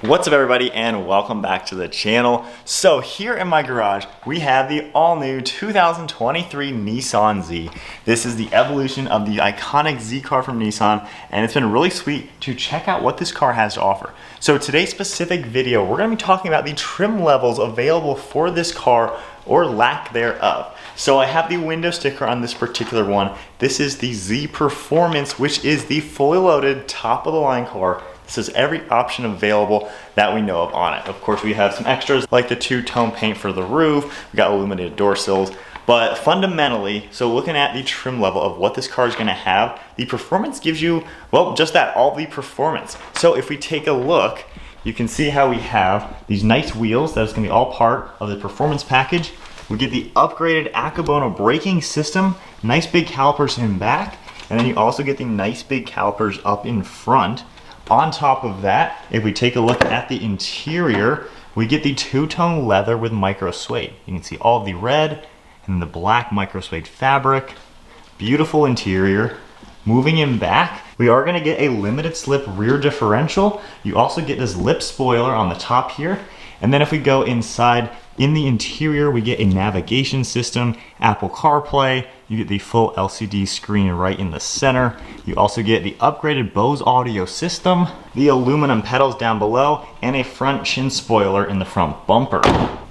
What's up everybody and welcome back to the channel. So here in my garage we have the all new 2023 Nissan Z. This is the evolution of the iconic Z car from Nissan, and it's been really sweet to check out what this car has to offer. So today's specific video we're going to be talking about the trim levels available for this car or lack thereof. So I have the window sticker on this particular one. This is the Z Performance, which is the fully loaded top of the line car. This is every option available that we know of on it. Of course, we have some extras like the two-tone paint for the roof. We got illuminated door sills. But fundamentally, so looking at the trim level of what this car is gonna have, the Performance gives you, well, just that, all the performance. So if we take a look, you can see how we have these nice wheels. That's gonna be all part of the Performance package. We get the upgraded Akebono braking system, nice big calipers in back, and then you also get the nice big calipers up in front. On top of that, if we take a look at the interior, we get the two-tone leather with micro suede. You can see all of the red and the black micro suede fabric. Beautiful interior. Moving in back, we are going to get a limited slip rear differential. You also get this lip spoiler on the top here. And then if we go inside, in the interior, we get a navigation system, Apple CarPlay. You get the full LCD screen right in the center. You also get the upgraded Bose audio system, the aluminum pedals down below, and a front chin spoiler in the front bumper.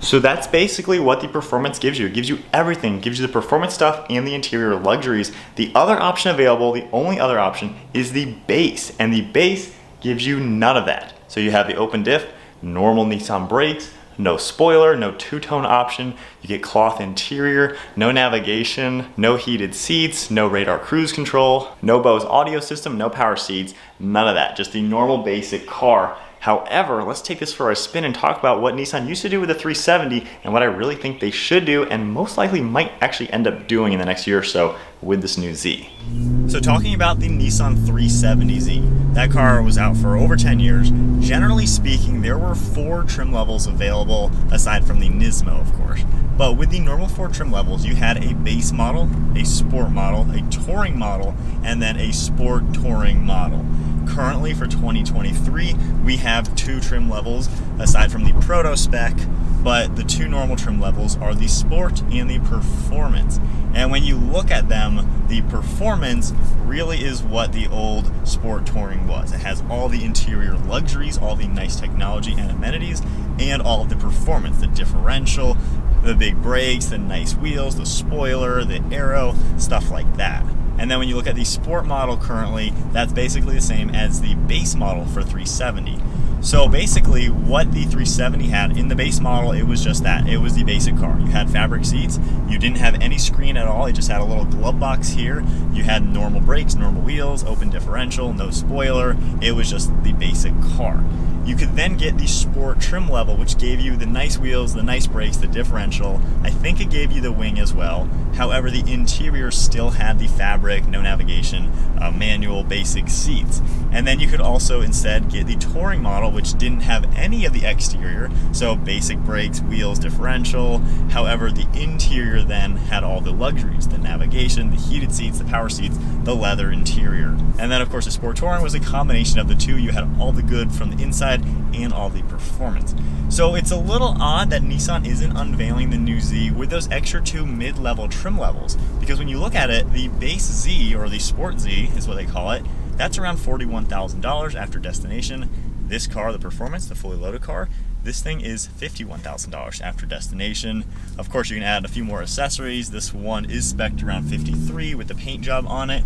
So that's basically what the Performance gives you. It gives you everything. It gives you the performance stuff and the interior luxuries. The other option available, the only other option, is the base. And the base gives you none of that. So you have the open diff, normal Nissan brakes, no spoiler, no two-tone option. You get cloth interior, no navigation, no heated seats, no radar cruise control, no Bose audio system, no power seats, none of that. Just the normal basic car. However, let's take this for a spin and talk about what Nissan used to do with the 370 and what I really think they should do and most likely might actually end up doing in the next year or so with this new Z. So talking about the Nissan 370Z, that car was out for over 10 years. Generally speaking, there were 4 trim levels available aside from the Nismo, of course. But with the normal 4 trim levels, you had a base model, a sport model, a touring model, and then a sport touring model. Currently for 2023, we have 2 trim levels aside from the Proto spec, but the 2 normal trim levels are the Sport and the Performance. And when you look at them, the Performance really is what the old Sport Touring was. It has all the interior luxuries, all the nice technology and amenities, and all of the performance, the differential, the big brakes, the nice wheels, the spoiler, the aero, stuff like that. And then when you look at the Sport model currently, that's basically the same as the base model for 370. So basically what the 370 had in the base model, it was just that. It was the basic car. You had fabric seats. You didn't have any screen at all. It just had a little glove box here. You had normal brakes, normal wheels, open differential, no spoiler. It was just the basic car. You could then get the Sport trim level, which gave you the nice wheels, the nice brakes, the differential. I think it gave you the wing as well. However, the interior still had the fabric, no navigation, manual, basic seats. And then you could also instead get the touring model, which didn't have any of the exterior, so basic brakes, wheels, differential. However, the interior then had all the luxuries, the navigation, the heated seats, the power seats, the leather interior. And then of course the Sport Touring was a combination of the two. You had all the good from the inside and all the performance. So it's a little odd that Nissan isn't unveiling the new Z with those extra 2 mid-level trim levels, because when you look at it, the base Z, or the Sport Z is what they call it, that's around $41,000 after destination. This car, the Performance, the fully loaded car, this thing is $51,000 after destination. Of course, you can add a few more accessories. This one is spec'd around $53,000 with the paint job on it.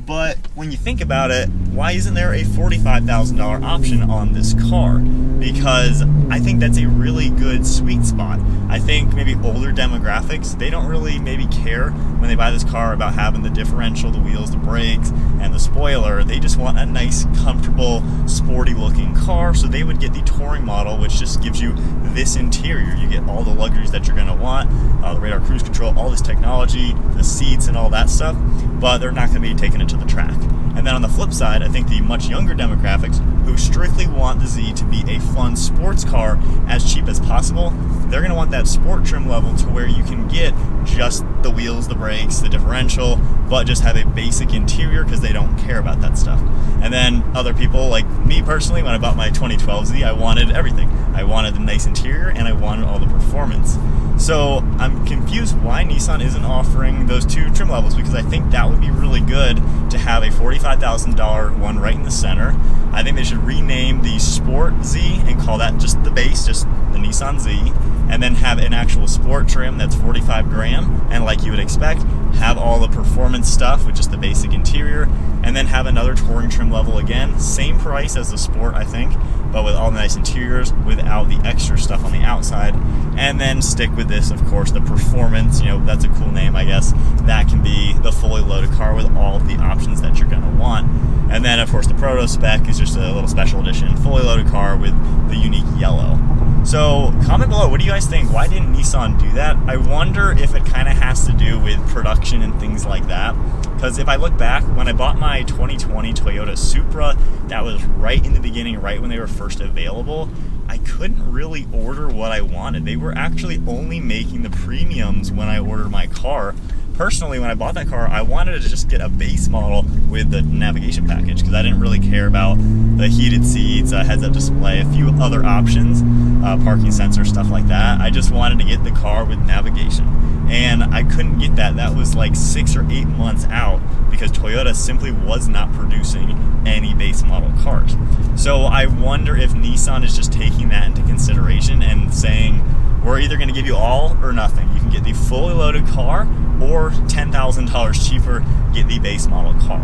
But when you think about it, why isn't there a $45,000 option on this car? Because I think that's a really good sweet spot. I think maybe older demographics, they don't really maybe care when they buy this car about having the differential, the wheels, the brakes, and the spoiler. They just want a nice, comfortable, sporty looking car. So they would get the touring model, which just gives you this interior. You get all the luxuries that you're gonna want, the radar cruise control, all this technology, the seats and all that stuff, but they're not gonna be taking it to the track. And then on the flip side, I think the much younger demographics who strictly want the Z to be a fun sports car as cheap as possible, they're going to want that sport trim level to where you can get just the wheels, the brakes, the differential, but just have a basic interior because they don't care about that stuff. And then other people, like me personally, when I bought my 2012 Z, I wanted everything. I wanted the nice interior and I wanted all the performance. So I'm confused why Nissan isn't offering those two trim levels, because I think that would be really good to have a $45,000 one right in the center. I think they should rename the Sport Z and call that just the base, just the Nissan Z, and then have an actual sport trim that's 45 grand, and like you would expect, have all the performance stuff with just the basic interior, and then have another touring trim level again, same price as the Sport, I think, but with all the nice interiors without the extra stuff on the outside. And then stick with this, of course, the Performance, that's a cool name, I guess. That can be the fully loaded car with all of the options that you're gonna want. And then, of course, the Proto Spec is just a little special edition, fully loaded car with the unique yellow. So comment below, what do you guys think? Why didn't Nissan do that? I wonder if it kind of has to do with production and things like that. Because if I look back, when I bought my 2020 Toyota Supra, that was right in the beginning, right when they were first available, I couldn't really order what I wanted. They were actually only making the premiums when I ordered my car. Personally, when I bought that car, I wanted to just get a base model with the navigation package because I didn't really care about the heated seats, a heads-up display, a few other options, parking sensor, stuff like that. I just wanted to get the car with navigation. And I couldn't get that. That was like 6 or 8 months out because Toyota simply was not producing any base model cars. So I wonder if Nissan is just taking that into consideration and saying, we're either going to give you all or nothing. You can get the fully loaded car, or $10,000 cheaper, get the base model car.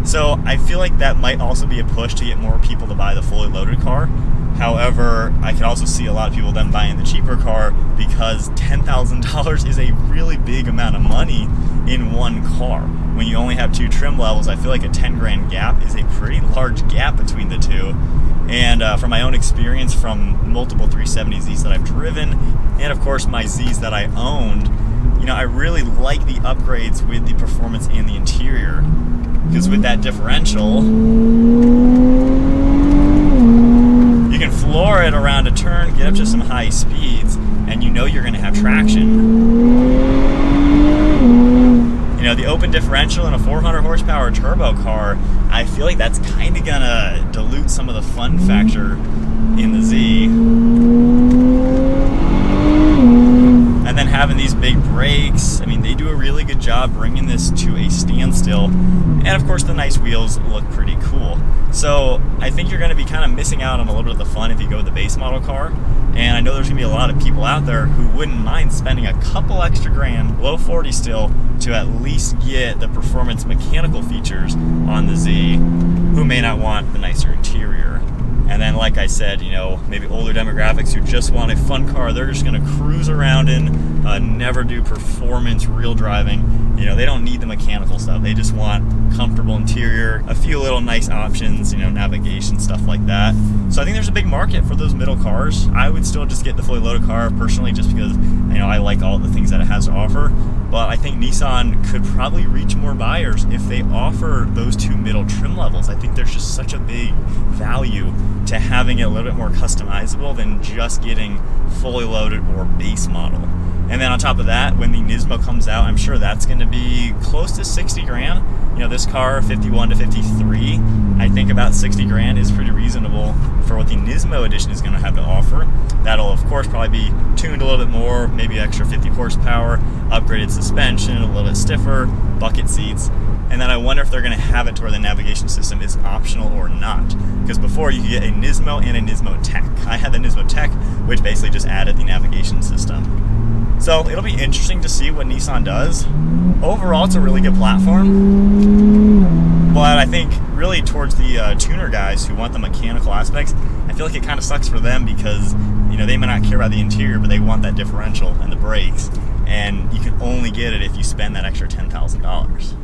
So I feel like that might also be a push to get more people to buy the fully loaded car. However, I could also see a lot of people then buying the cheaper car because $10,000 is a really big amount of money in one car. When you only have two trim levels, I feel like a 10 grand gap is a pretty large gap between the two. And from my own experience from multiple 370Zs that I've driven, and of course my Zs that I owned, I really like the upgrades with the performance and the interior. Because with that differential, you can floor it around a turn, get up to some high speeds, and you're going to have traction. The open differential in a 400 horsepower turbo car, I feel like that's kind of going to dilute some of the fun factor in the Z. And then having these big brakes, they do a really good job bringing this to a standstill. And of course the nice wheels look pretty cool. So I think you're going to be kind of missing out on a little bit of the fun if you go with the base model car. And I know there's going to be a lot of people out there who wouldn't mind spending a couple extra grand, low 40 still, to at least get the performance mechanical features on the Z, who may not want the nicer interior. And then, like I said, maybe older demographics who just want a fun car, they're just going to cruise around in, never do performance, real driving. They don't need the mechanical stuff. They just want comfortable interior, a few little nice options, navigation, stuff like that. So I think there's a big market for those middle cars. I would still just get the fully loaded car personally just because, I like all the things that it has to offer. But I think Nissan could probably reach more buyers if they offer those two middle trim levels. I think there's just such a big value to having it a little bit more customizable than just getting fully loaded or base model. And then on top of that, when the Nismo comes out, I'm sure that's going to be close to 60 grand. This car, 51 to 53, I think about 60 grand is pretty reasonable for what the Nismo edition is going to have to offer. That'll, of course, probably be tuned a little bit more, maybe extra 50 horsepower, upgraded suspension, a little bit stiffer, bucket seats. And then I wonder if they're going to have it to where the navigation system is optional or not. Because before you could get a Nismo and a Nismo Tech. I had the Nismo Tech, which basically just added the navigation system. So it'll be interesting to see what Nissan does. Overall, it's a really good platform. But I think really towards the tuner guys who want the mechanical aspects, I feel like it kind of sucks for them because they may not care about the interior, but they want that differential and the brakes. And you can only get it if you spend that extra $10,000.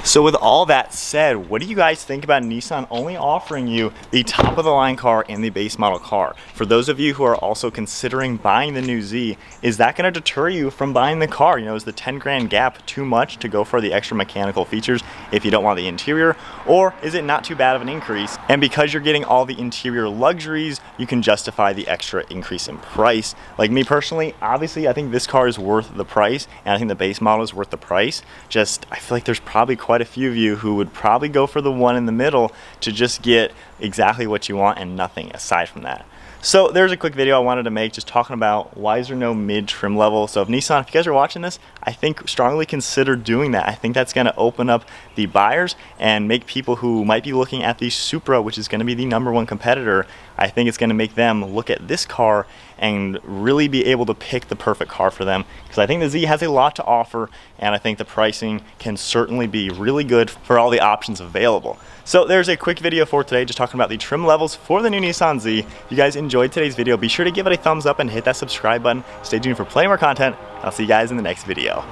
So with all that said, what do you guys think about Nissan only offering you the top of the line car and the base model car? For those of you who are also considering buying the new Z, is that going to deter you from buying the car? You know, is the 10 grand gap too much to go for the extra mechanical features if you don't want the interior? Or is it not too bad of an increase? And because you're getting all the interior luxuries, you can justify the extra increase in price. Like me personally, obviously I think this car is worth the price, and I think the base model is worth the price. Just, I feel like there's probably quite a few of you who would probably go for the one in the middle to just get exactly what you want and nothing aside from that. So there's a quick video I wanted to make just talking about why is there no mid trim level. So if Nissan, if you guys are watching this, I think strongly consider doing that. I think that's going to open up the buyers and make people who might be looking at the Supra, which is going to be the #1 competitor, I think it's going to make them look at this car and really be able to pick the perfect car for them, because I think the Z has a lot to offer, and I think the pricing can certainly be really good for all the options available. So there's a quick video for today just talking about the trim levels for the new Nissan Z. If you guys enjoyed today's video, be sure to give it a thumbs up and hit that subscribe button. Stay tuned for plenty more content. I'll see you guys in the next video.